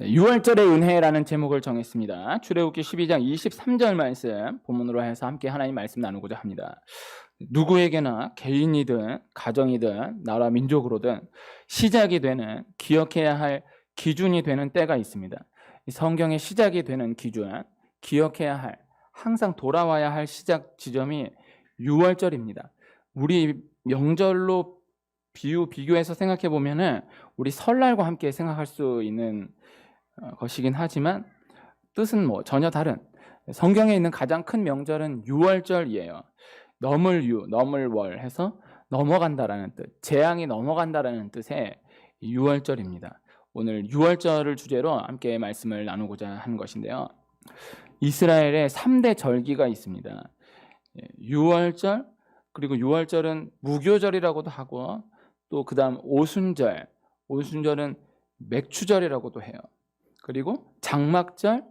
6월절의 은혜라는 제목을 정했습니다. 출애굽기 12장 23절 말씀 본문으로 해서 함께 하나님 말씀 나누고자 합니다. 누구에게나 개인이든 가정이든 나라 민족으로든 시작이 되는, 기억해야 할 기준이 되는 때가 있습니다. 성경의 시작이 되는 기준, 기억해야 할, 항상 돌아와야 할 시작 지점이 6월절입니다. 우리 명절로 비교해서 생각해 보면은 우리 설날과 함께 생각할 수 있는 것이긴 하지만 뜻은 전혀 다른, 성경에 있는 가장 큰 명절은 6월절이에요. 넘을 월 해서 넘어간다라는 뜻, 재앙이 넘어간다라는 뜻의 6월절입니다. 오늘 6월절을 주제로 함께 말씀을 나누고자 하는 것인데요. 이스라엘의 3대 절기가 있습니다. 6월절, 그리고 6월절은 무교절이라고도 하고, 또 그 다음 오순절은 맥추절이라고도 해요. 그리고 장막절,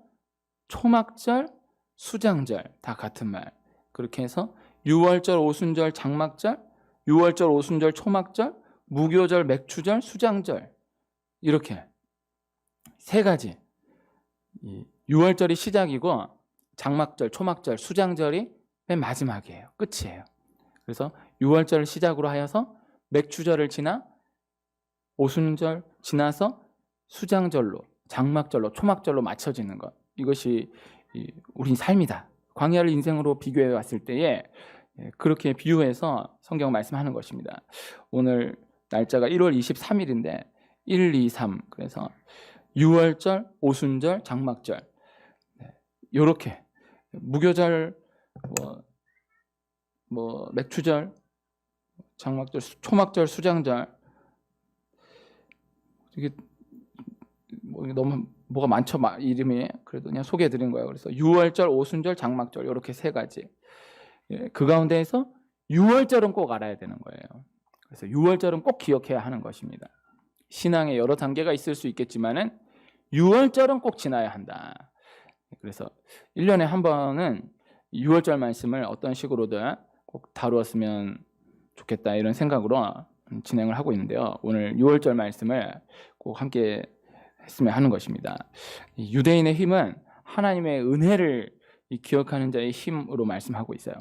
초막절, 수장절 다 같은 말. 그렇게 해서 6월절, 오순절, 장막절, 6월절, 오순절, 초막절, 무교절, 맥추절, 수장절, 이렇게 세 가지. 6월절이 시작이고 장막절, 초막절, 수장절이 맨 마지막이에요. 끝이에요. 그래서 6월절을 시작으로 하여서 맥추절을 지나 오순절 지나서 수장절로, 장막절로, 초막절로 맞춰지는 것, 이것이 우리 삶이다. 광야를 인생으로 비교해 왔을 때에 그렇게 비유해서 성경 말씀하는 것입니다. 오늘 날짜가 1월 23일인데 1, 2, 3, 그래서 6월절, 오순절, 장막절, 이렇게 무교절, 맥추절, 장막절, 초막절, 수장절, 이게 너무 뭐가 많죠, 이름이. 그래도 그냥 소개해 드린 거예요. 그래서 6월절, 오순절, 장막절, 이렇게 세 가지. 그 가운데에서 6월절은 꼭 알아야 되는 거예요. 그래서 6월절은 꼭 기억해야 하는 것입니다. 신앙에 여러 단계가 있을 수 있겠지만은 6월절은 꼭 지나야 한다. 그래서 1년에 한 번은 6월절 말씀을 어떤 식으로든 꼭 다루었으면 좋겠다, 이런 생각으로 진행을 하고 있는데요. 오늘 6월절 말씀을 꼭 함께 했으면 하는 것입니다. 유대인의 힘은 하나님의 은혜를 기억하는 자의 힘으로 말씀하고 있어요.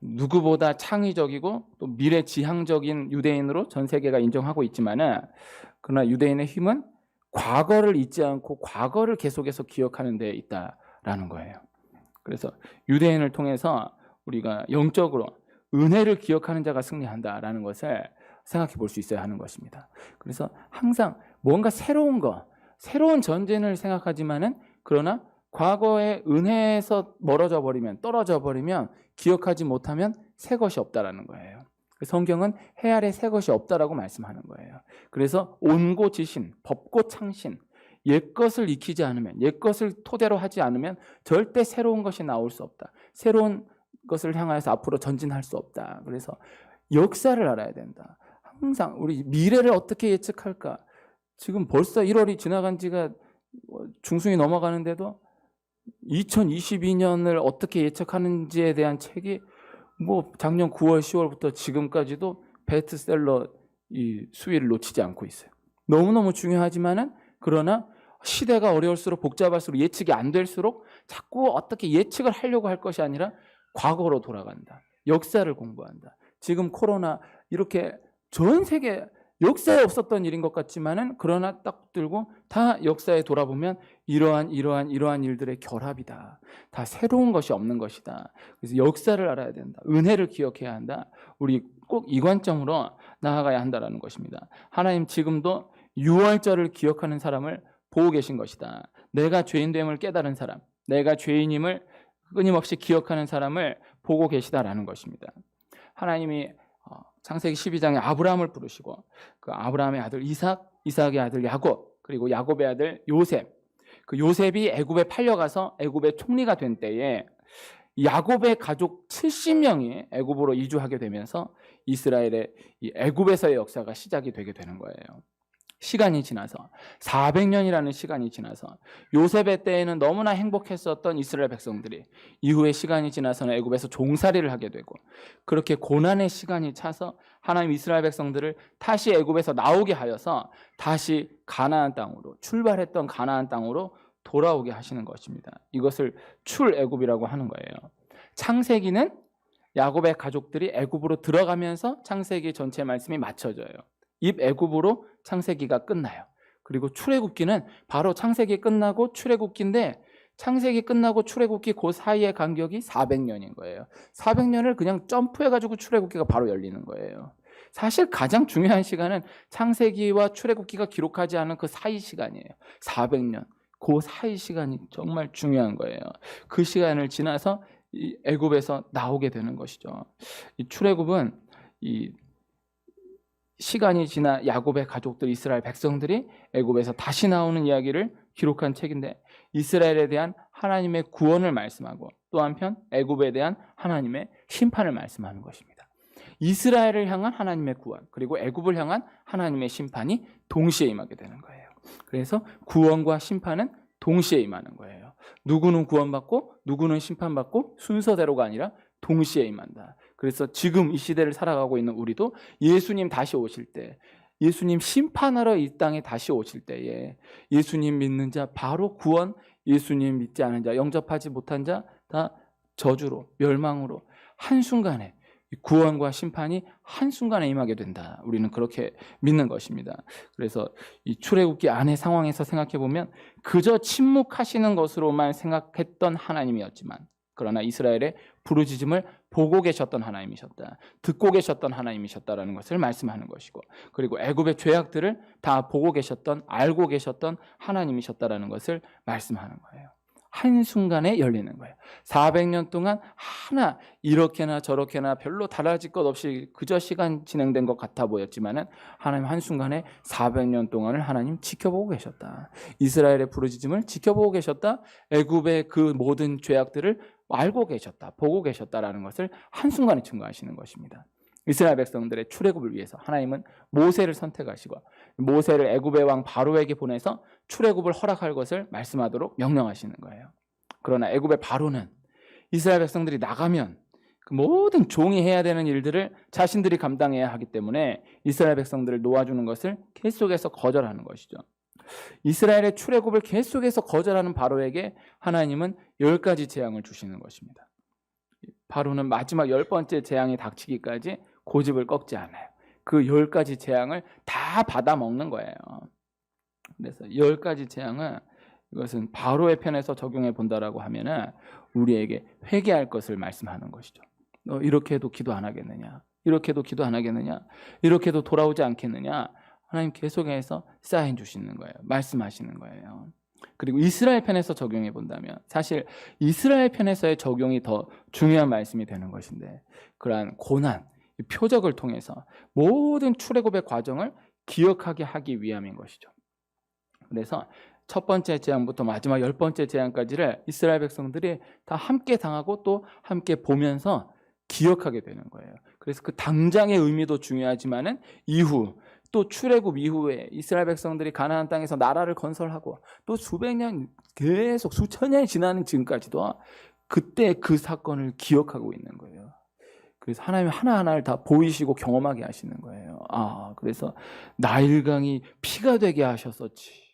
누구보다 창의적이고 또 미래지향적인 유대인으로 전 세계가 인정하고 있지만은, 그러나 유대인의 힘은 과거를 잊지 않고 과거를 계속해서 기억하는 데 있다라는 거예요. 그래서 유대인을 통해서 우리가 영적으로 은혜를 기억하는 자가 승리한다라는 것을 생각해 볼 수 있어야 하는 것입니다. 그래서 항상 뭔가 새로운 새로운 전쟁을 생각하지만은, 그러나 과거의 은혜에서 멀어져 버리면, 떨어져 버리면, 기억하지 못하면 새 것이 없다라는 거예요. 성경은 해 아래 새 것이 없다라고 말씀하는 거예요. 그래서 온고지신, 법고창신, 옛것을 익히지 않으면, 옛것을 토대로 하지 않으면 절대 새로운 것이 나올 수 없다. 새로운 것을 향해서 앞으로 전진할 수 없다. 그래서 역사를 알아야 된다. 항상 우리 미래를 어떻게 예측할까? 지금 벌써 1월이 지나간 지가 중순이 넘어가는데도 2022년을 어떻게 예측하는지에 대한 책이 작년 9월, 10월부터 지금까지도 베스트셀러 수위를 놓치지 않고 있어요. 너무너무 중요하지만은, 그러나 시대가 어려울수록, 복잡할수록, 예측이 안 될수록 자꾸 어떻게 예측을 하려고 할 것이 아니라 과거로 돌아간다. 역사를 공부한다. 지금 코로나, 이렇게 전 세계 역사에 없었던 일인 것 같지만은, 그러나 딱 들고 다 역사에 돌아보면 이러한 일들의 결합이다. 다 새로운 것이 없는 것이다. 그래서 역사를 알아야 된다. 은혜를 기억해야 한다. 우리 꼭 이 관점으로 나아가야 한다는 것입니다. 하나님 지금도 6월절을 기억하는 사람을 보고 계신 것이다. 내가 죄인됨을 깨달은 사람, 내가 죄인임을 끊임없이 기억하는 사람을 보고 계시다라는 것입니다. 하나님이 창세기 12장에 아브라함을 부르시고, 그 아브라함의 아들 이삭, 이삭의 아들 야곱, 그리고 야곱의 아들 요셉, 그 요셉이 애굽에 팔려가서 애굽의 총리가 된 때에 야곱의 가족 70명이 애굽으로 이주하게 되면서 이스라엘의 이 애굽에서의 역사가 시작이 되게 되는 거예요. 시간이 지나서 400년이라는 시간이 지나서 요셉의 때에는 너무나 행복했었던 이스라엘 백성들이 이후에 시간이 지나서는 애굽에서 종살이를 하게 되고 그렇게 고난의 시간이 차서 하나님 이스라엘 백성들을 다시 애굽에서 나오게 하여서 다시 가나안 땅으로 출발했던 가나안 땅으로 돌아오게 하시는 것입니다. 이것을 출애굽이라고 하는 거예요. 창세기는 야곱의 가족들이 애굽으로 들어가면서 창세기 전체 말씀이 맞춰져요. 입애굽으로 창세기가 끝나요. 그리고 출애굽기는 바로 창세기 끝나고 출애굽기인데 창세기 끝나고 출애굽기 그 사이의 간격이 400년인 거예요. 400년을 그냥 점프해가지고 출애굽기가 바로 열리는 거예요. 사실 가장 중요한 시간은 창세기와 출애굽기가 기록하지 않은 그 사이 시간이에요. 400년. 그 사이 시간이 정말 중요한 거예요. 그 시간을 지나서 이 애굽에서 나오게 되는 것이죠. 이 출애굽은 이 시간이 지나 야곱의 가족들 이스라엘 백성들이 애굽에서 다시 나오는 이야기를 기록한 책인데 이스라엘에 대한 하나님의 구원을 말씀하고 또 한편 애굽에 대한 하나님의 심판을 말씀하는 것입니다. 이스라엘을 향한 하나님의 구원 그리고 애굽을 향한 하나님의 심판이 동시에 임하게 되는 거예요. 그래서 구원과 심판은 동시에 임하는 거예요. 누구는 구원받고 누구는 심판받고 순서대로가 아니라 동시에 임한다. 그래서 지금 이 시대를 살아가고 있는 우리도 예수님 다시 오실 때 예수님 심판하러 이 땅에 다시 오실 때에 예수님 믿는 자 바로 구원, 예수님 믿지 않은 자, 영접하지 못한 자 다 저주로 멸망으로 한순간에 구원과 심판이 한순간에 임하게 된다. 우리는 그렇게 믿는 것입니다. 그래서 이 출애굽기 안의 상황에서 생각해 보면 그저 침묵하시는 것으로만 생각했던 하나님이었지만 그러나 이스라엘의 부르짖음을 보고 계셨던 하나님이셨다. 듣고 계셨던 하나님이셨다라는 것을 말씀하는 것이고 그리고 애굽의 죄악들을 다 보고 계셨던 알고 계셨던 하나님이셨다라는 것을 말씀하는 거예요. 한순간에 열리는 거예요. 400년 동안 하나 이렇게나 저렇게나 별로 달라질 것 없이 그저 시간 진행된 것 같아 보였지만은 하나님 한순간에 400년 동안을 하나님 지켜보고 계셨다. 이스라엘의 부르짖음을 지켜보고 계셨다. 애굽의 그 모든 죄악들을 알고 계셨다. 보고 계셨다라는 것을 한순간에 증거하시는 것입니다. 이스라엘 백성들의 출애굽을 위해서 하나님은 모세를 선택하시고 모세를 애굽의 왕 바로에게 보내서 출애굽을 허락할 것을 말씀하도록 명령하시는 거예요. 그러나 애굽의 바로는 이스라엘 백성들이 나가면 그 모든 종이 해야 되는 일들을 자신들이 감당해야 하기 때문에 이스라엘 백성들을 놓아주는 것을 계속해서 거절하는 것이죠. 이스라엘의 출애굽을 계속해서 거절하는 바로에게 하나님은 10가지 재앙을 주시는 것입니다. 바로는 마지막 10번째 재앙이 닥치기까지 고집을 꺾지 않아요. 그 10가지 재앙을 다 받아먹는 거예요. 그래서 10가지 재앙은 이것은 바로의 편에서 적용해 본다라고 하면은 우리에게 회개할 것을 말씀하는 것이죠. 너 이렇게 해도 기도 안 하겠느냐? 이렇게 해도 기도 안 하겠느냐? 이렇게 해도 돌아오지 않겠느냐? 하나님 계속해서 사인 주시는 거예요. 말씀하시는 거예요. 그리고 이스라엘 편에서 적용해 본다면 사실 이스라엘 편에서의 적용이 더 중요한 말씀이 되는 것인데 그러한 고난, 표적을 통해서 모든 출애굽의 과정을 기억하게 하기 위함인 것이죠. 그래서 첫 번째 재앙부터 마지막 10번째 재앙까지를 이스라엘 백성들이 다 함께 당하고 또 함께 보면서 기억하게 되는 거예요. 그래서 그 당장의 의미도 중요하지만은 이후 또 출애굽 이후에 이스라엘 백성들이 가나안 땅에서 나라를 건설하고 또 수백 년 계속 수천 년이 지나는 지금까지도 그때 그 사건을 기억하고 있는 거예요. 그래서 하나님 하나하나를 다 보이시고 경험하게 하시는 거예요. 그래서 나일강이 피가 되게 하셨었지.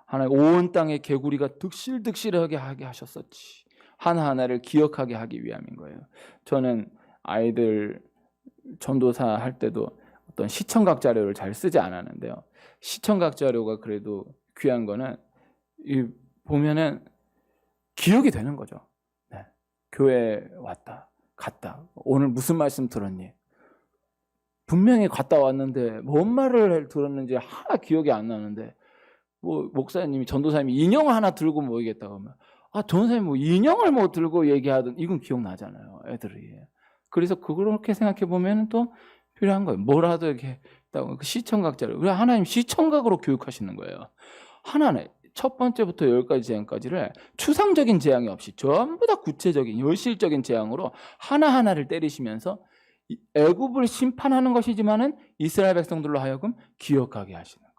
하나님 온 땅의 개구리가 득실득실하게 하게 하셨었지. 하나하나를 기억하게 하기 위함인 거예요. 저는 아이들 전도사 할 때도 어떤 시청각 자료를 잘 쓰지 않았는데요. 시청각 자료가 그래도 귀한 거는 보면은 기억이 되는 거죠. 네. 교회 왔다, 갔다. 오늘 무슨 말씀 들었니? 분명히 갔다 왔는데 뭔 말을 들었는지 하나 기억이 안 나는데 뭐 목사님이 전도사님이 인형 하나 들고 모이겠다고 하면 전도사님 뭐 인형을 뭐 들고 얘기하든 이건 기억나잖아요. 애들이. 그래서 그렇게 생각해 보면 또 필요한 거예요. 뭐라도 이렇게 시청각자를 하나님 시청각으로 교육하시는 거예요. 하나는 첫 번째부터 10가지 재앙까지를 추상적인 재앙이 없이 전부 다 구체적인 현실적인 재앙으로 하나하나를 때리시면서 애굽을 심판하는 것이지만은 이스라엘 백성들로 하여금 기억하게 하시는 거예요.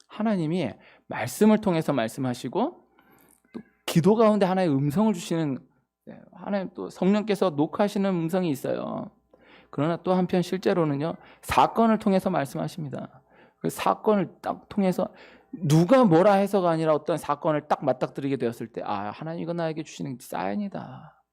하나님이 말씀을 통해서 말씀하시고 또 기도 가운데 하나의 음성을 주시는, 하나님 또 성령께서 녹화하시는 음성이 있어요. 그러나 또 한편 실제로는요, 사건을 통해서 말씀하십니다. 그 사건을 딱 통해서 누가 뭐라 해서가 아니라 어떤 사건을 딱 맞닥뜨리게 되었을 때, 아, 하나님 이거 나에게 주시는 사인이다.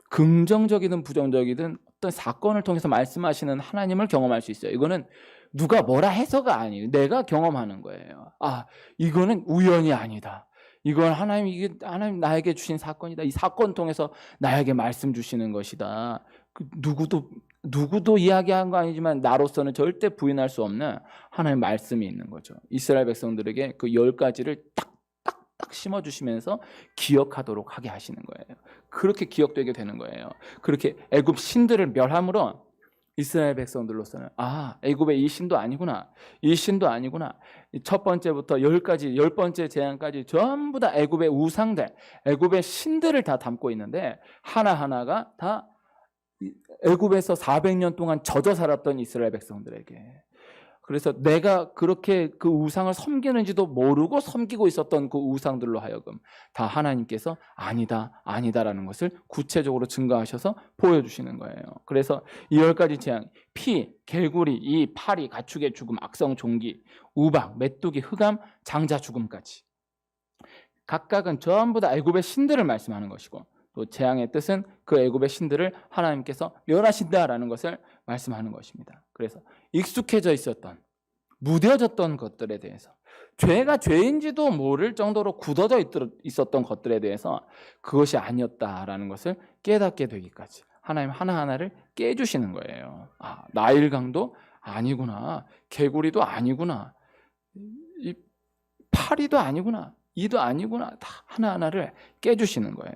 긍정적이든 부정적이든 어떤 사건을 통해서 말씀하시는 하나님을 경험할 수 있어요. 이거는 누가 뭐라 해서가 아니에요. 내가 경험하는 거예요. 아, 이거는 우연이 아니다. 이건 이게 하나님 나에게 주신 사건이다. 이 사건 통해서 나에게 말씀 주시는 것이다. 누구도 이야기한 거 아니지만 나로서는 절대 부인할 수 없는 하나님의 말씀이 있는 거죠. 이스라엘 백성들에게 그 10가지를 딱 심어주시면서 기억하도록 하게 하시는 거예요. 그렇게 기억되게 되는 거예요. 그렇게 애굽 신들을 멸함으로 이스라엘 백성들로서는, 아, 애굽의 이 신도 아니구나, 이 신도 아니구나. 첫 번째부터 10가지, 10번째 재앙까지 전부 다 애굽의 우상들, 애굽의 신들을 다 담고 있는데 하나하나가 다 애굽에서 400년 동안 젖어 살았던 이스라엘 백성들에게, 그래서 내가 그렇게 그 우상을 섬기는지도 모르고 섬기고 있었던 그 우상들로 하여금 다 하나님께서 아니다라는 것을 구체적으로 증거하셔서 보여주시는 거예요. 그래서 이 10가지 재앙, 피, 개구리, 이, 파리, 가축의 죽음, 악성 종기, 우박, 메뚜기, 흑암, 장자 죽음까지 각각은 전부 다 애굽의 신들을 말씀하는 것이고, 또 재앙의 뜻은 그 애굽의 신들을 하나님께서 멸하신다라는 것을 말씀하는 것입니다. 그래서 익숙해져 있었던, 무뎌졌던 것들에 대해서, 죄가 죄인지도 모를 정도로 굳어져 있었던 것들에 대해서 그것이 아니었다라는 것을 깨닫게 되기까지 하나님 하나하나를 깨주시는 거예요. 아, 나일강도 아니구나, 개구리도 아니구나, 이 파리도 아니구나, 이도 아니구나, 다 하나하나를 깨주시는 거예요.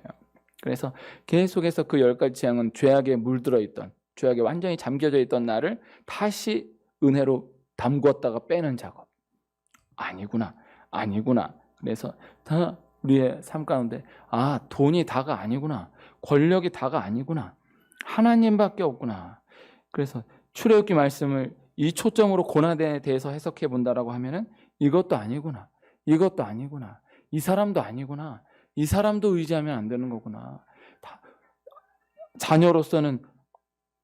그래서 계속해서 그 10가지 재앙은 죄악에 물들어 있던, 죄악에 완전히 잠겨져 있던 나를 다시 은혜로 담궜다가 빼는 작업. 아니구나. 그래서 다 우리의 삶 가운데, 아, 돈이 다가 아니구나, 권력이 다가 아니구나, 하나님밖에 없구나. 그래서 출애굽기 말씀을 이 초점으로 고난에 대해서 해석해 본다라고 하면은 이것도 아니구나, 이 사람도 아니구나, 이 사람도 의지하면 안 되는 거구나. 자녀로서는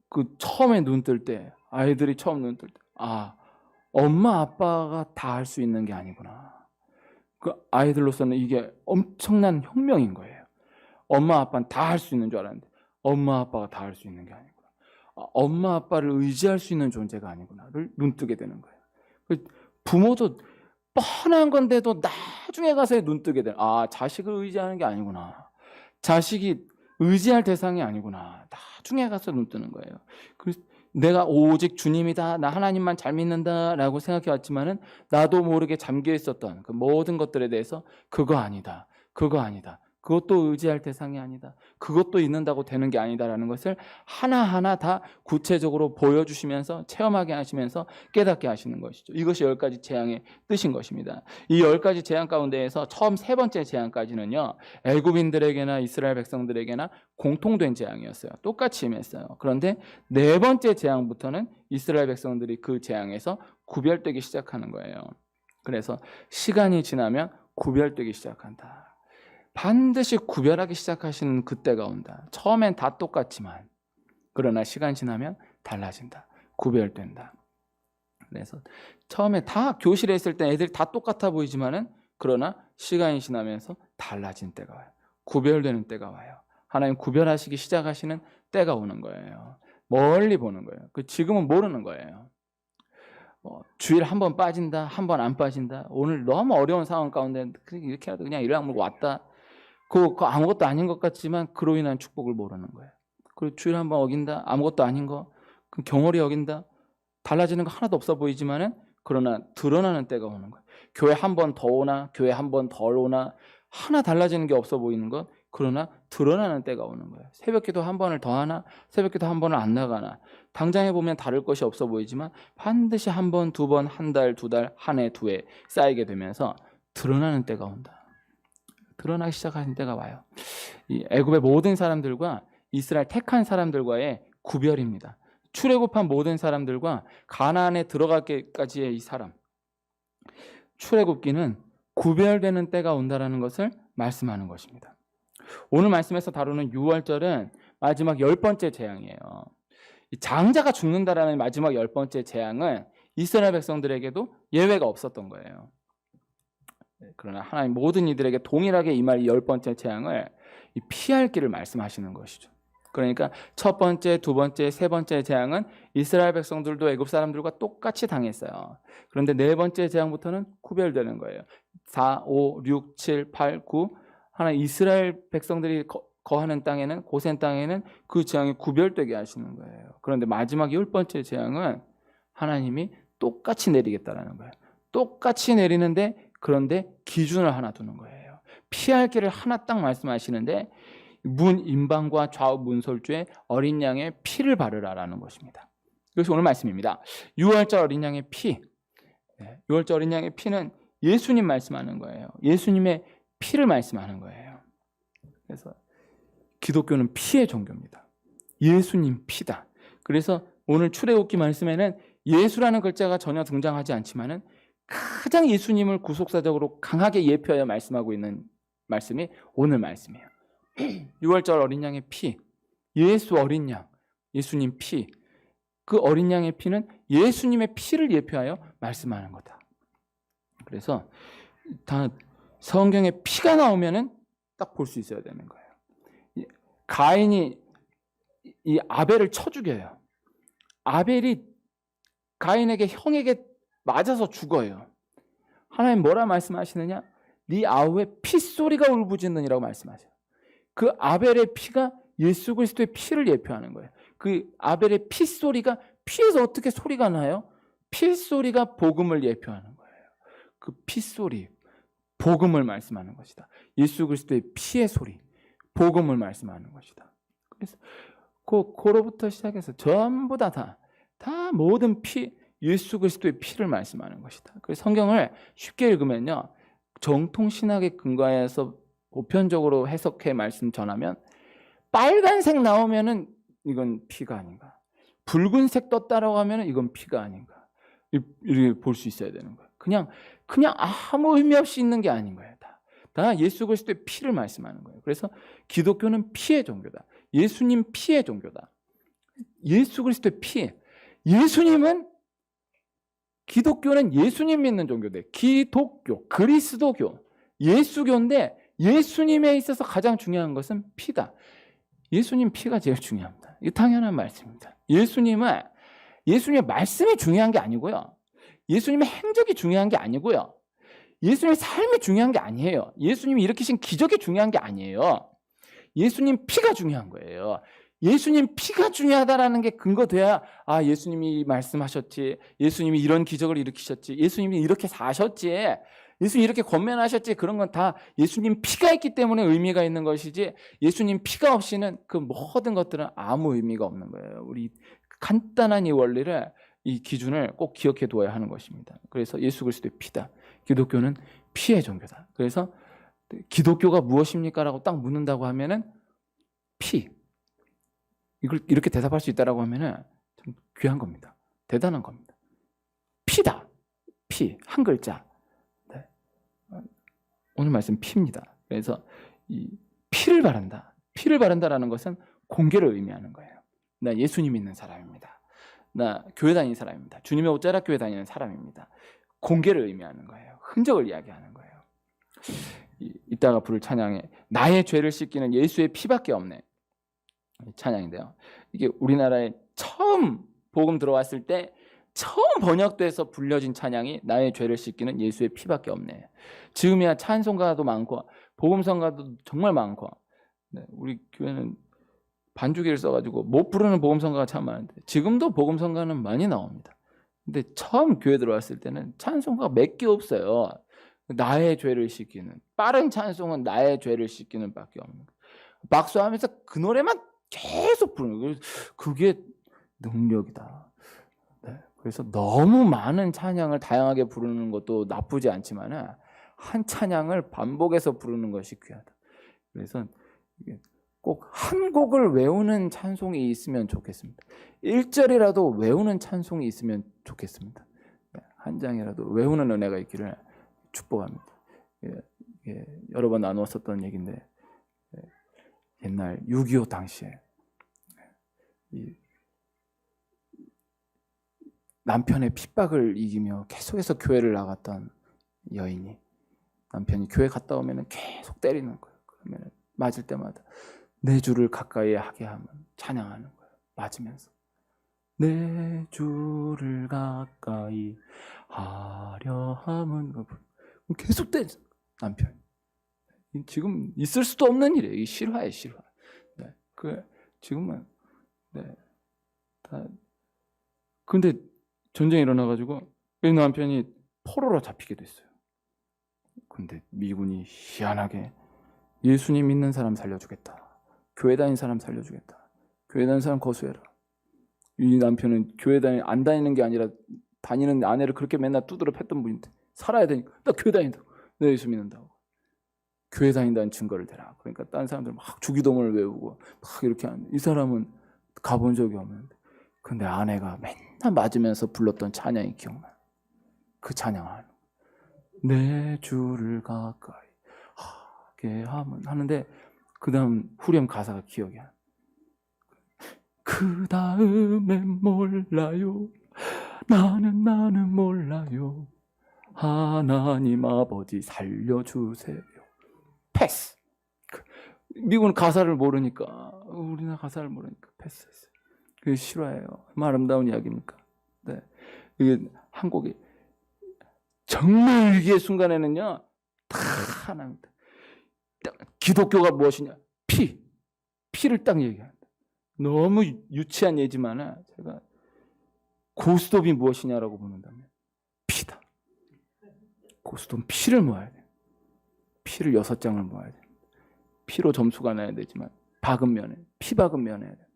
그 처음에 눈 뜰 때, 아이들이 처음 눈 뜰 때, 아, 엄마 아빠가 다 할 수 있는 게 아니구나. 그 아이들로서는 이게 엄청난 혁명인 거예요. 엄마 아빠는 다 할 수 있는 줄 알았는데 엄마 아빠가 다 할 수 있는 게 아니구나. 아, 엄마 아빠를 의지할 수 있는 존재가 아니구나를 눈뜨게 되는 거예요. 부모도 뻔한 건데도 나중에 가서 눈뜨게 되는, 아, 자식을 의지하는 게 아니구나, 자식이 의지할 대상이 아니구나, 나중에 가서 눈뜨는 거예요. 그래서 내가 오직 주님이다, 나 하나님만 잘 믿는다라고 생각해왔지만은 나도 모르게 잠겨 있었던 그 모든 것들에 대해서 그거 아니다, 그것도 의지할 대상이 아니다, 그것도 있는다고 되는 게 아니다라는 것을 하나하나 다 구체적으로 보여주시면서 체험하게 하시면서 깨닫게 하시는 것이죠. 이것이 10가지 재앙의 뜻인 것입니다. 이 10가지 재앙 가운데에서 처음 3번째 재앙까지는요, 애굽인들에게나 이스라엘 백성들에게나 공통된 재앙이었어요. 똑같이 임했어요. 그런데 4번째 재앙부터는 이스라엘 백성들이 그 재앙에서 구별되기 시작하는 거예요. 그래서 시간이 지나면 구별되기 시작한다. 반드시 구별하기 시작하시는 그때가 온다. 처음엔 다 똑같지만 그러나 시간 지나면 달라진다. 구별된다. 그래서 처음에 다 교실에 있을 때 애들 다 똑같아 보이지만은 그러나 시간이 지나면서 달라진 때가 와요. 구별되는 때가 와요. 하나님 구별하시기 시작하시는 때가 오는 거예요. 멀리 보는 거예요. 지금은 모르는 거예요. 주일 한 번 빠진다, 한 번 안 빠진다. 오늘 너무 어려운 상황 가운데 이렇게 하다 그냥 일을 물고 왔다. 그거 아무것도 아닌 것 같지만 그로 인한 축복을 모르는 거예요. 그리고 주일 한 번 어긴다, 아무것도 아닌 거, 그 경홀히 어긴다, 달라지는 거 하나도 없어 보이지만은 그러나 드러나는 때가 오는 거예요. 교회 한 번 더 오나, 교회 한 번 덜 오나, 하나 달라지는 게 없어 보이는 것, 그러나 드러나는 때가 오는 거예요. 새벽기도 한 번을 더 하나, 새벽기도 한 번을 안 나가나, 당장에 보면 다를 것이 없어 보이지만 반드시 한 번, 두 번, 한 달, 두 달, 한 해, 두 해 쌓이게 되면서 드러나는 때가 온다. 드러나기 시작하는 때가 와요. 이 애굽의 모든 사람들과 이스라엘 택한 사람들과의 구별입니다. 출애굽한 모든 사람들과 가나안에 들어가기까지의 이 사람, 출애굽기는 구별되는 때가 온다라는 것을 말씀하는 것입니다. 오늘 말씀에서 다루는 유월절은 마지막 10번째 재앙이에요. 장자가 죽는다라는 마지막 10번째 재앙은 이스라엘 백성들에게도 예외가 없었던 거예요. 그러나 하나님 모든 이들에게 동일하게 임할 이 10번째 재앙을 피할 길을 말씀하시는 것이죠. 그러니까 첫 번째, 두 번째, 세 번째 재앙은 이스라엘 백성들도 애굽 사람들과 똑같이 당했어요. 그런데 네 번째 재앙부터는 구별되는 거예요. 4, 5, 6, 7, 8, 9 하나님 이스라엘 백성들이 거하는 땅에는, 고센 땅에는 그 재앙이 구별되게 하시는 거예요. 그런데 마지막 10번째 재앙은 하나님이 똑같이 내리겠다라는 거예요. 똑같이 내리는데 그런데 기준을 하나 두는 거예요. 피할 길을 하나 딱 말씀하시는데 문 임방과 좌우 문설주에 어린 양의 피를 바르라라는 것입니다. 그래서 오늘 말씀입니다. 유월절 어린 양의 피. 유월절 어린 양의 피는 예수님 말씀하는 거예요. 예수님의 피를 말씀하는 거예요. 그래서 기독교는 피의 종교입니다. 예수님 피다. 그래서 오늘 출애굽기 말씀에는 예수라는 글자가 전혀 등장하지 않지만은 가장 예수님을 구속사적으로 강하게 예표하여 말씀하고 있는 말씀이 오늘 말씀이에요. 6월절 어린 양의 피, 예수 어린 양, 예수님 피, 그 어린 양의 피는 예수님의 피를 예표하여 말씀하는 거다. 그래서 다 성경에 피가 나오면은 딱 볼 수 있어야 되는 거예요. 가인이 이 아벨을 쳐 죽여요. 아벨이 가인에게 형에게 맞아서 죽어요. 하나님 뭐라 말씀하시느냐? 네 아우의 피소리가 울부짖느니라고 말씀하세요. 그 아벨의 피가 예수 그리스도의 피를 예표하는 거예요. 그 아벨의 피소리가, 피에서 어떻게 소리가 나요? 피소리가 복음을 예표하는 거예요. 그 피소리, 복음을 말씀하는 것이다. 예수 그리스도의 피의 소리, 복음을 말씀하는 것이다. 그래서 그로부터 시작해서 전부 다 모든 피, 예수 그리스도의 피를 말씀하는 것이다. 그래서 성경을 쉽게 읽으면요, 정통 신학에 근거해서 보편적으로 해석해 말씀 전하면 빨간색 나오면은 이건 피가 아닌가, 붉은색 떴다라고 하면은 이건 피가 아닌가, 이렇게 볼 수 있어야 되는 거예요. 그냥 아무 의미 없이 있는 게 아닌 거예요. 다 예수 그리스도의 피를 말씀하는 거예요. 그래서 기독교는 피의 종교다. 예수님 피의 종교다. 예수 그리스도의 피. 예수님은, 기독교는 예수님 믿는 종교대. 기독교, 그리스도교, 예수교인데 예수님에 있어서 가장 중요한 것은 피다. 예수님 피가 제일 중요합니다. 이게 당연한 말씀입니다. 예수님의 말씀이 중요한 게 아니고요. 예수님의 행적이 중요한 게 아니고요. 예수님의 삶이 중요한 게 아니에요. 예수님이 일으키신 기적이 중요한 게 아니에요. 예수님 피가 중요한 거예요. 예수님 피가 중요하다라는 게 근거돼야, 아, 예수님이 말씀하셨지, 예수님이 이런 기적을 일으키셨지, 예수님이 이렇게 사셨지, 예수님이 이렇게 권면하셨지, 그런 건 다 예수님 피가 있기 때문에 의미가 있는 것이지, 예수님 피가 없이는 그 모든 것들은 아무 의미가 없는 거예요. 우리 간단한 이 원리를, 이 기준을 꼭 기억해 두어야 하는 것입니다. 그래서 예수 그리스도의 피다. 기독교는 피의 종교다. 그래서 기독교가 무엇입니까? 라고 딱 묻는다고 하면은 피. 이걸 이렇게 대답할 수 있다라고 하면은 참 귀한 겁니다. 대단한 겁니다. 피다. 피. 한 글자. 네. 오늘 말씀 피입니다. 그래서 이 피를 바른다. 피를 바른다라는 것은 공개를 의미하는 거예요. 나 예수님 믿는 사람입니다. 나 교회 다니는 사람입니다. 주님의 옷자락 교회 다니는 사람입니다. 공개를 의미하는 거예요. 흔적을 이야기하는 거예요. 이따가 부를 찬양에 나의 죄를 씻기는 예수의 피밖에 없네. 찬양인데요. 이게 우리나라에 처음 복음 들어왔을 때 처음 번역돼서 불려진 찬양이 나의 죄를 씻기는 예수의 피밖에 없네. 지금이야 찬송가도 많고 복음성가도 정말 많고, 네, 우리 교회는 반주기를 써가지고 못 부르는 복음성가가 참 많은데 지금도 복음성가는 많이 나옵니다. 근데 처음 교회 들어왔을 때는 찬송가가 몇 개 없어요. 나의 죄를 씻기는, 빠른 찬송은 나의 죄를 씻기는 밖에 없는 거예요. 박수하면서 그 노래만 계속 부르는 거예요. 그게 능력이다. 네. 그래서 너무 많은 찬양을 다양하게 부르는 것도 나쁘지 않지만 한 찬양을 반복해서 부르는 것이 귀하다. 그래서 꼭 한 곡을 외우는 찬송이 있으면 좋겠습니다. 1절이라도 외우는 찬송이 있으면 좋겠습니다. 한 장이라도 외우는 은혜가 있기를 축복합니다. 여러 번 나누었었던 얘기인데 옛날 6.25 당시에 남편의 핍박을 이기며 계속해서 교회를 나갔던 여인이 남편이 교회 갔다 오면 계속 때리는 거예요. 그러면 맞을 때마다 내 주를 가까이 하게 하면 찬양하는 거예요. 맞으면서 내 주를 가까이 하려 함은 계속 때려 남편. 지금 있을 수도 없는 일이에요. 이 실화예요, 실화. 네. 지금은 근데 전쟁이 일어나가지고 이 남편이 포로로 잡히게 됐어요. 근데 미군이 희한하게 예수님 믿는 사람 살려주겠다. 교회 다니는 사람 살려주겠다. 교회 다니는 사람 거수해라. 이 남편은 교회 안 다니는 게 아니라 다니는 아내를 그렇게 맨날 두드려 팼던 분인데 살아야 되니까 나 교회 다닌다고. 내 예수 믿는다고. 교회 다닌다는 증거를 대라. 그러니까 다른 사람들 막 주기도문을 외우고 막 이렇게 하는데 이 사람은 가본 적이 없는데 근데 아내가 맨날 맞으면서 불렀던 찬양이 기억나요. 그 찬양하는 내 주를 가까이 하게 하는데 그 다음 후렴 가사가 기억이 안 나요. 그 다음엔 몰라요. 나는 몰라요. 하나님 아버지 살려주세요. 패스. 미국은 가사를 모르니까 우리나라 가사를 모르니까 패스했어요. 그게 실화예요. 얼마나 아름다운 이야기입니까? 네. 이게 한국이 정말 위기의 순간에는요 다 하나입니다. 기독교가 무엇이냐? 피를 딱 얘기합니다. 너무 유치한 예지만 제가 고스톱이 무엇이냐라고 묻는다면 피다. 고스톱은 피를 모아야 돼. 피를 6장을 모아야 돼. 피로 점수가 나야 되지만 피 박은 면해야 된다.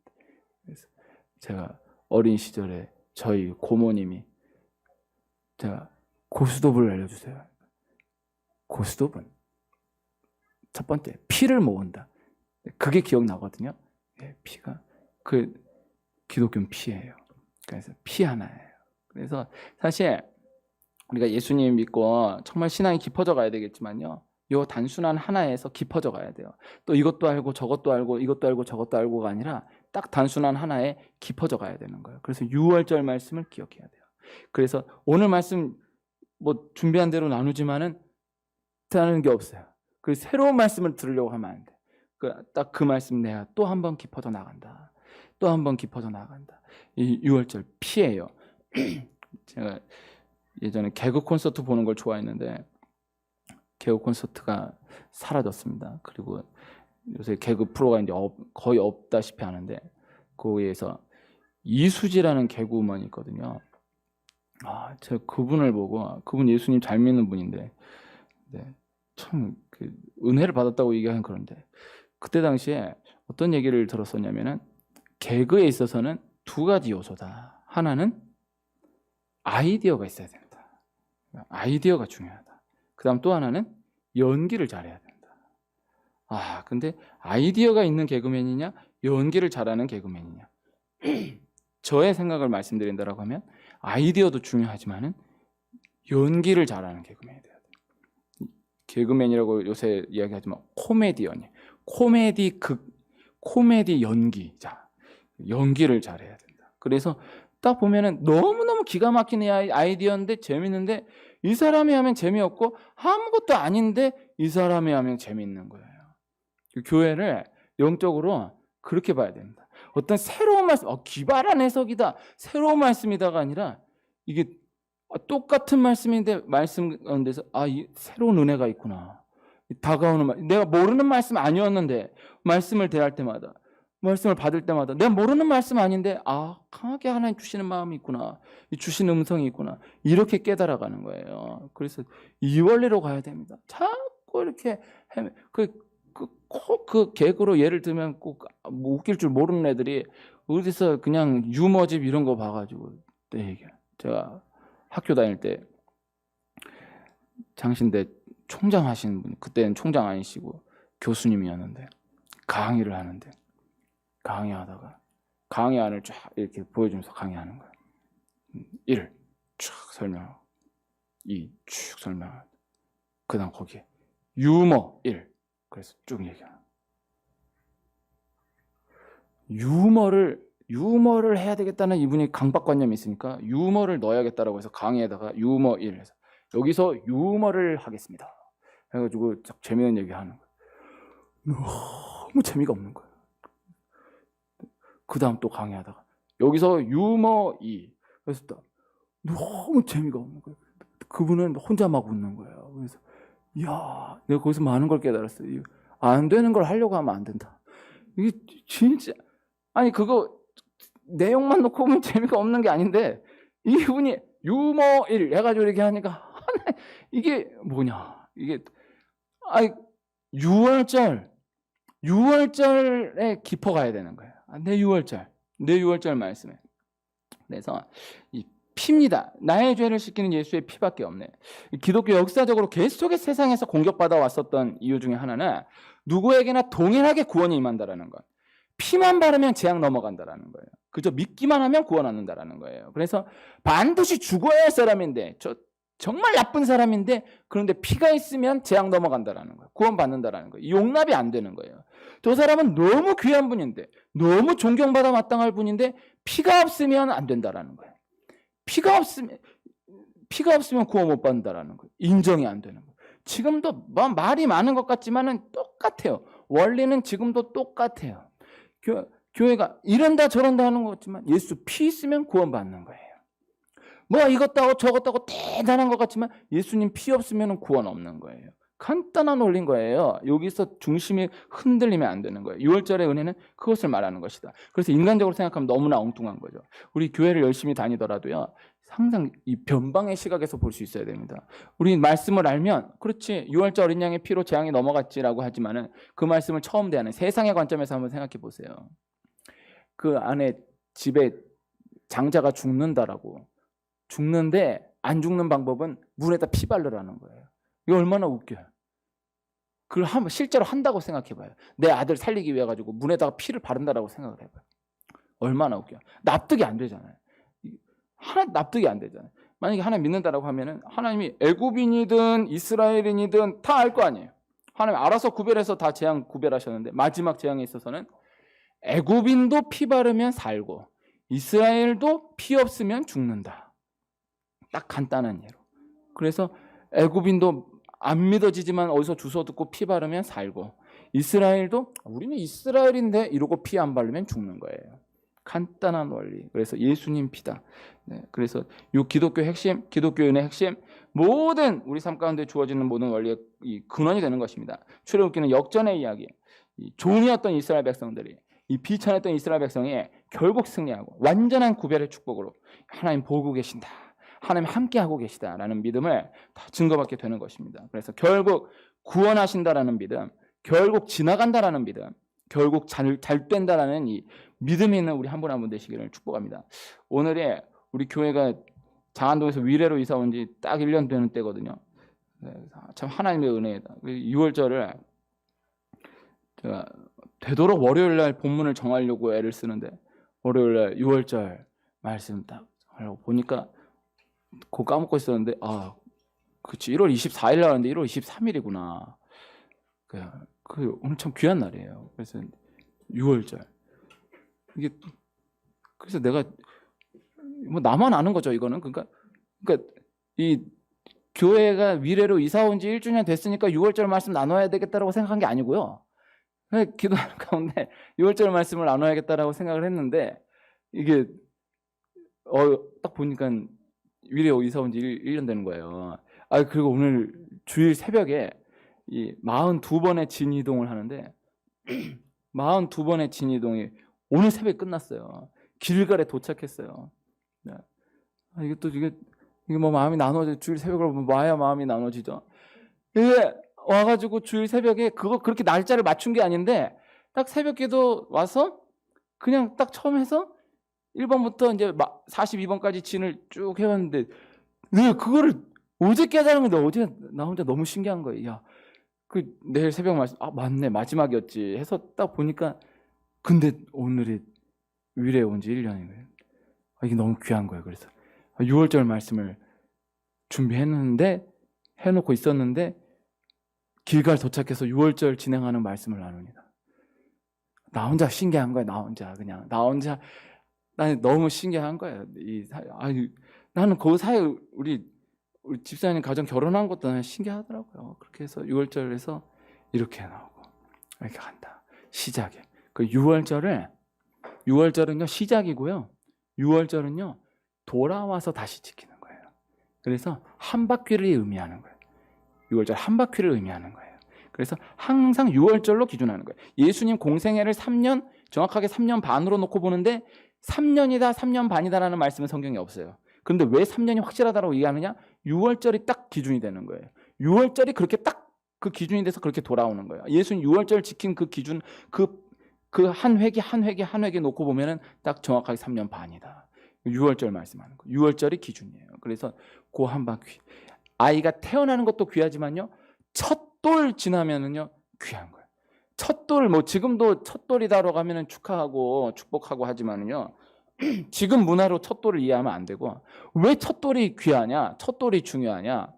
그래서 제가 어린 시절에 저희 고모님이 제가 고스톱을 알려주세요. 고스톱은 첫 번째 피를 모은다. 그게 기억나거든요. 피가 기독교는 피예요. 그래서 피 하나예요. 그래서 사실 우리가 예수님 믿고 정말 신앙이 깊어져 가야 되겠지만요. 요 단순한 하나에서 깊어져 가야 돼요. 또 이것도 알고 저것도 알고 이것도 알고 저것도 알고가 아니라 딱 단순한 하나에 깊어져 가야 되는 거예요. 그래서 6월절 말씀을 기억해야 돼요. 그래서 오늘 말씀 뭐 준비한 대로 나누지만은 하는 게 없어요. 그 새로운 말씀을 들으려고 하면 안 돼. 딱 그 말씀 내가 또 한 번 깊어져 나간다. 또 한 번 깊어져 나간다. 이 6월절 피예요. 제가 예전에 개그 콘서트 보는 걸 좋아했는데 개그 콘서트가 사라졌습니다. 그리고 요새 개그 프로가 이제 거의 없다시피 하는데 거기에서 이수지라는 개그우먼이 있거든요. 제가 그분을 보고 그분 예수님 잘 믿는 분인데 참 은혜를 받았다고 얘기하는 그런데 그때 당시에 어떤 얘기를 들었었냐면은 개그에 있어서는 2가지 요소다. 하나는 아이디어가 있어야 된다. 아이디어가 중요하다. 그 다음 또 하나는 연기를 잘해야 된다. 근데 아이디어가 있는 개그맨이냐 연기를 잘하는 개그맨이냐 저의 생각을 말씀드린다라고 하면 아이디어도 중요하지만은 연기를 잘하는 개그맨이 돼야 돼요. 개그맨이라고 요새 이야기하지만 코미디언이 코미디 연기자 연기를 잘해야 된다. 그래서 딱 보면은 너무너무 기가 막히는 아이디어인데 재밌는데 이 사람이 하면 재미없고 아무것도 아닌데 이 사람이 하면 재밌는 거예요. 교회를 영적으로 그렇게 봐야 됩니다. 어떤 새로운 말씀, 기발한 해석이다, 새로운 말씀이다가 아니라 이게 똑같은 말씀인데 말씀 가운데서 이 새로운 은혜가 있구나. 다가오는 말, 내가 모르는 말씀 아니었는데 말씀을 대할 때마다 말씀을 받을 때마다 내가 모르는 말씀 아닌데 강하게 하나님 주시는 마음이 있구나. 주시는 음성이 있구나. 이렇게 깨달아가는 거예요. 그래서 이 원리로 가야 됩니다. 자꾸 이렇게 그 개그로 예를 들면 꼭 뭐 웃길 줄 모르는 애들이 어디서 그냥 유머집 이런 거 봐가지고 제가 학교 다닐 때 장신대 총장 하시는 분, 그때는 총장 아니시고 교수님이었는데 강의를 하는데 강의하다가 강의안을 쫙 이렇게 보여주면서 강의하는 거예요. 1, 쭉 설명하고 2, 쭉 설명하고 그 다음 거기에 유머 1. 그래서 쭉 얘기하는 유머를 해야 되겠다는 이분이 강박관념이 있으니까 유머를 넣어야겠다라고 해서 강의에다가 유머 1 해서 여기서 유머를 하겠습니다. 해가지고 딱 재미있는 얘기 하는 거예요. 너무 재미가 없는 거예요. 그 다음 또 강의하다가 여기서 유머 2. 그래서 또 너무 재미가 없는 거예요. 그분은 혼자 막 웃는 거예요. 그래서 이야, 내가 거기서 많은 걸 깨달았어요. 안 되는 걸 하려고 하면 안 된다. 이게 진짜 아니 그거 내용만 놓고 보면 재미가 없는 게 아닌데 이분이 유머 1 해가지고 이렇게 하니까 이게 뭐냐 이게 아니 6월절에 깊어가야 되는 거예요. 내 6월절 말씀에. 그래서 이 피입니다. 나의 죄를 씻기는 예수의 피밖에 없네. 기독교 역사적으로 계속해서 세상에서 공격받아 왔었던 이유 중에 하나는 누구에게나 동일하게 구원이 임한다라는 것. 피만 바르면 재앙 넘어간다라는 거예요. 그저 믿기만 하면 구원 얻는다라는 거예요. 그래서 반드시 죽어야 할 사람인데 정말 나쁜 사람인데 그런데 피가 있으면 재앙 넘어간다라는 거예요. 구원 받는다라는 거예요. 용납이 안 되는 거예요. 저 사람은 너무 귀한 분인데 너무 존경받아 마땅할 분인데 피가 없으면 안 된다라는 거예요. 피가 없으면 구원 못 받는다라는 거예요. 인정이 안 되는 거예요. 지금도 말이 많은 것 같지만은 똑같아요. 원리는 지금도 똑같아요. 교회가 이런다 저런다 하는 것 같지만 예수 피 있으면 구원 받는 거예요. 뭐 이것도 저것도 대단한 것 같지만 예수님 피 없으면 구원 없는 거예요. 간단한 원리인 거예요. 여기서 중심이 흔들리면 안 되는 거예요. 6월절의 은혜는 그것을 말하는 것이다. 그래서 인간적으로 생각하면 너무나 엉뚱한 거죠. 우리 교회를 열심히 다니더라도요. 항상 이 변방의 시각에서 볼 수 있어야 됩니다. 우리 말씀을 알면 그렇지 6월절 어린 양의 피로 재앙이 넘어갔지라고 하지만은 그 말씀을 처음 대하는 세상의 관점에서 한번 생각해 보세요. 그 안에 집에 장자가 죽는데 안 죽는 방법은 문에다 피 바르라는 거예요. 이거 얼마나 웃겨요. 그걸 실제로 한다고 생각해봐요. 내 아들 살리기 위해 가지고 문에다가 피를 바른다라고 생각을 해봐요. 얼마나 웃겨요. 납득이 안 되잖아요. 하나 납득이 안 되잖아요. 만약에 하나님 믿는다라고 하면은 하나님이 애굽인이든 이스라엘인이든 다 알 거 아니에요. 하나님 알아서 구별해서 다 재앙 구별하셨는데 마지막 재앙에 있어서는 애굽인도 피 바르면 살고 이스라엘도 피 없으면 죽는다. 딱 간단한 예로. 그래서 애굽인도 안 믿어지지만 어디서 주워 듣고 피 바르면 살고 이스라엘도 우리는 이스라엘인데 이러고 피 안 바르면 죽는 거예요. 간단한 원리. 그래서 예수님 피다. 네, 그래서 이 기독교의 핵심, 기독교인의 핵심, 모든 우리 삶 가운데 주어지는 모든 원리의 이 근원이 되는 것입니다. 출애굽기는 역전의 이야기. 이 종이었던 이스라엘 백성들이 이 비천했던 이스라엘 백성이 결국 승리하고 완전한 구별의 축복으로 하나님 보고 계신다. 하나님 함께하고 계시다라는 믿음을 다 증거받게 되는 것입니다. 그래서 결국 구원하신다라는 믿음, 결국 지나간다라는 믿음, 결국 잘 된다라는 이 믿음이 있는 우리 한 분 한 분 되시기를 축복합니다. 오늘에 우리 교회가 장안동에서 위례로 이사 온 지 딱 1년 되는 때거든요. 참 하나님의 은혜다. 6월절을 제가 되도록 월요일 날 본문을 정하려고 애를 쓰는데 월요일 날 6월절 말씀 딱 하려고 보니까 그거 까먹고 있었는데 그치 1월 24일 나왔는데 1월 23일이구나. 오늘 참 귀한 날이에요. 그래서 6월절 이게 그래서 내가 뭐 나만 아는 거죠 이거는. 그러니까 이 교회가 위례로 이사 온 지 1주년 됐으니까 6월절 말씀 나눠야 되겠다라고 생각한 게 아니고요. 기도하는 가운데 6월절 말씀을 나눠야겠다라고 생각을 했는데 이게 딱 보니까 위례 이사 온 지 1년 되는 거예요. 그리고 오늘 주일 새벽에 이 42번의 진이동을 하는데 42번의 진이동이 오늘 새벽에 끝났어요. 길갈에 도착했어요. 이게 뭐 마음이 나눠져. 주일 새벽으로 와야 마음이 나눠지죠. 이게 와가지고 주일 새벽에 그렇게 날짜를 맞춘 게 아닌데 딱 새벽기도 와서 그냥 딱 처음 해서 1번부터 이제 42번까지 진을 쭉 해왔는데 그거를 어제 깨달은 건데 어제 나 혼자 너무 신기한 거예요. 야, 내일 새벽 말씀 맞네 마지막이었지 해서 딱 보니까 근데 오늘이 위례에 온 지 1년인 거예요. 이게 너무 귀한 거예요. 그래서 6월절 말씀을 준비했는데 해놓고 있었는데 길갈 도착해서 유월절 진행하는 말씀을 나눕니다. 나 혼자 신기한 거예요. 나 혼자 나는 너무 신기한 거예요. 나는 그 사이에 우리 집사님 가정 결혼한 것도 나는 신기하더라고요. 그렇게 해서 유월절에서 이렇게 나오고 이렇게 간다. 시작에 그 유월절은요 시작이고요. 유월절은요 돌아와서 다시 지키는 거예요. 그래서 한 바퀴를 의미하는 거예요. 유월절 한 바퀴를 의미하는 거예요. 그래서 항상 유월절로 기준하는 거예요. 예수님 공생애를 3년, 정확하게 3년 반으로 놓고 보는데 3년이다, 3년 반이다라는 말씀은 성경에 없어요. 그런데 왜 3년이 확실하다고 얘기하느냐? 유월절이 딱 기준이 되는 거예요. 유월절이 그렇게 딱 그 기준이 돼서 그렇게 돌아오는 거예요. 예수님 유월절 지킨 그 기준, 그 한 회기 놓고 보면은 딱 정확하게 3년 반이다. 유월절 말씀하는 거예요. 유월절이 기준이에요. 그래서 그 한 바퀴. 아이가 태어나는 것도 귀하지만요. 첫 돌 지나면은요 귀한 거예요. 첫 돌 뭐 지금도 첫 돌이다라고 하면은 축하하고 축복하고 하지만은요. 지금 문화로 첫 돌을 이해하면 안 되고 왜 첫 돌이 귀하냐? 첫 돌이 중요하냐?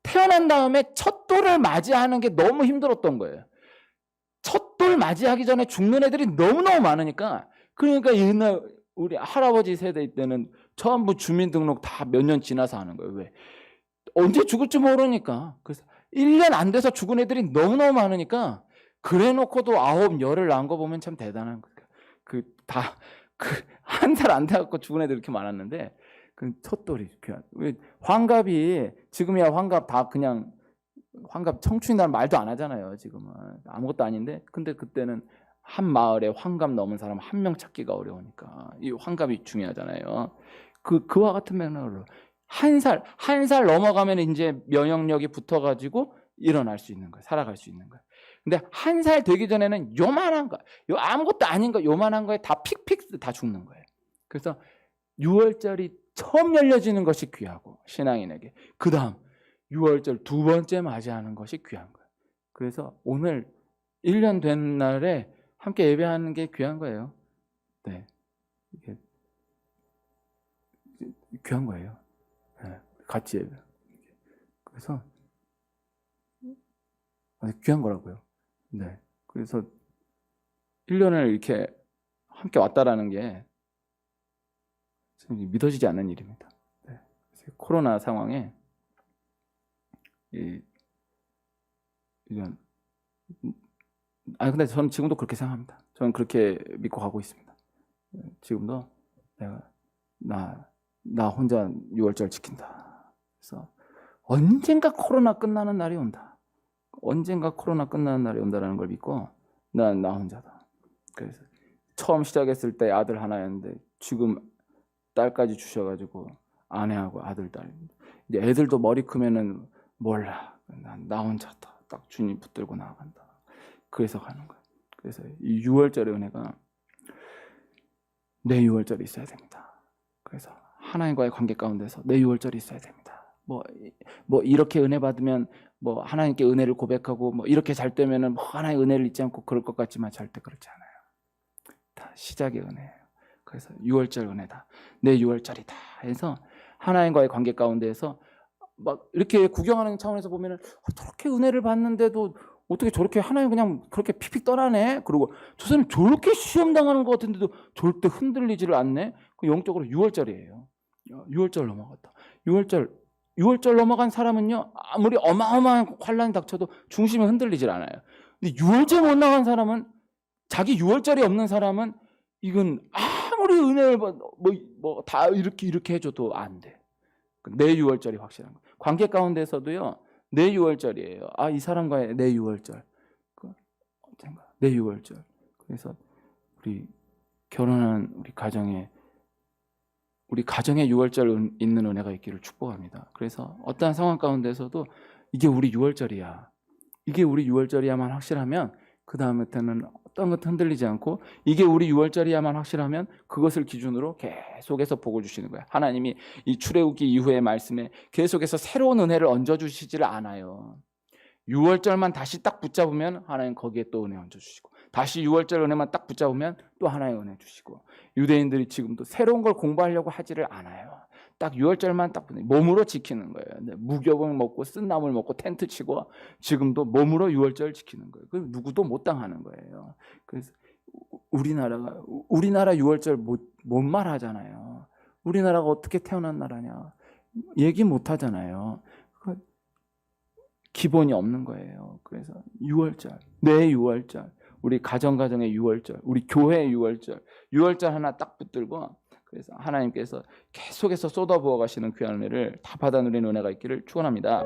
태어난 다음에 첫 돌을 맞이하는 게 너무 힘들었던 거예요. 첫 돌 맞이하기 전에 죽는 애들이 너무너무 많으니까 그러니까 옛날 우리 할아버지 세대 때는 전부 주민등록 다 몇 년 지나서 하는 거예요. 왜? 언제 죽을지 모르니까. 그래서 1년 안 돼서 죽은 애들이 너무너무 많으니까 그래 놓고도 9, 10을 낳은 거 보면 참 대단한 거예요. 한 살 안 돼갖고 죽은 애들 이렇게 많았는데 그 첫돌이 왜 환갑이 지금이야 환갑 다 그냥 환갑 청춘이라는 말도 안 하잖아요. 지금은 아무것도 아닌데 근데 그때는 한 마을에 환갑 넘은 사람 한 명 찾기가 어려우니까 이 환갑이 중요하잖아요. 그와 같은 맥락으로 한 살 넘어가면 이제 면역력이 붙어가지고 일어날 수 있는 거예요. 살아갈 수 있는 거예요. 근데 한 살 되기 전에는 요만한 거, 아무것도 아닌 거, 요만한 거에 다 픽픽 다 죽는 거예요. 그래서 유월절이 처음 열려지는 것이 귀하고 신앙인에게 그 다음 유월절 두 번째 맞이하는 것이 귀한 거예요. 그래서 오늘 1년 된 날에 함께 예배하는 게 귀한 거예요. 네, 이게 귀한 거예요. 네, 같이 예배. 그래서 귀한 거라고요. 네, 그래서 1년을 이렇게 함께 왔다라는 게 믿어지지 않는 일입니다. 네, 코로나 상황에 근데 저는 지금도 그렇게 생각합니다. 저는 그렇게 믿고 가고 있습니다. 지금도 내가 나 혼자 6월절 지킨다. 그래서 언젠가 코로나 끝나는 날이 온다. 언젠가 코로나 끝나는 날이 온다라는 걸 믿고 나 혼자다. 그래서 처음 시작했을 때 아들 하나였는데 지금 딸까지 주셔가지고 아내하고 아들 딸. 이제 애들도 머리 크면은 몰라. 나 혼자다. 딱 주님 붙들고 나아간다. 그래서 가는 거예요. 그래서 이 6월절의 은혜가 내 6월절이 있어야 됩니다. 그래서 하나님과의 관계 가운데서 내 6월절이 있어야 됩니다. 뭐 이렇게 은혜 받으면 뭐 하나님께 은혜를 고백하고 뭐 이렇게 잘 되면은 뭐 하나님의 은혜를 잊지 않고 그럴 것 같지만 절대 그렇지 않아요. 다 시작의 은혜예요. 그래서 6월절 은혜다. 내 6월절이다. 해서 하나님과의 관계 가운데에서 막 이렇게 구경하는 차원에서 보면은 저렇게 은혜를 받는데도 어떻게 저렇게 하나님 그냥 그렇게 픽픽 떠나네? 그리고 저 사람 저렇게 시험 당하는 것 같은데도 절대 흔들리지를 않네? 그 영적으로 6월절이에요. 6월절 넘어갔다. 6월절 넘어간 사람은요, 아무리 어마어마한 환란이 닥쳐도 중심이 흔들리질 않아요. 근데 6월절 못 나간 사람은, 자기 6월절이 없는 사람은 이건 아무리 은혜를 다 이렇게 해줘도 안 돼. 내 6월절이 확실한 거. 관계 가운데서도요, 내 6월절이에요. 이 사람과의 내 6월절. 언젠가 내 6월절. 그래서 우리 결혼한 우리 가정에 6월절 있는 은혜가 있기를 축복합니다. 그래서 어떠한 상황 가운데서도 이게 우리 6월절이야. 이게 우리 6월절이야만 확실하면 그 다음부터는 어떤 것도 흔들리지 않고 이게 우리 6월절이야만 확실하면 그것을 기준으로 계속해서 복을 주시는 거예요. 하나님이 이 출애굽기 이후의 말씀에 계속해서 새로운 은혜를 얹어주시지를 않아요. 6월절만 다시 딱 붙잡으면 하나님 거기에 또 은혜 얹어주시고 다시 6월절 은혜만 딱 붙잡으면 또 하나의 은혜 주시고 유대인들이 지금도 새로운 걸 공부하려고 하지를 않아요. 딱 6월절만 딱 몸으로 지키는 거예요. 무교봉 먹고 쓴나물 먹고 텐트 치고 지금도 몸으로 6월절 지키는 거예요. 그 누구도 못 당하는 거예요. 그래서 우리나라 6월절 못 말하잖아요. 우리나라가 어떻게 태어난 나라냐 얘기 못 하잖아요. 기본이 없는 거예요. 그래서 6월절, 내 6월절, 우리 가정의 6월절, 우리 교회의 6월절 하나 딱 붙들고, 그래서 하나님께서 계속해서 쏟아부어 가시는 귀한 은혜를 다 받아 누리는 은혜가 있기를 축원합니다.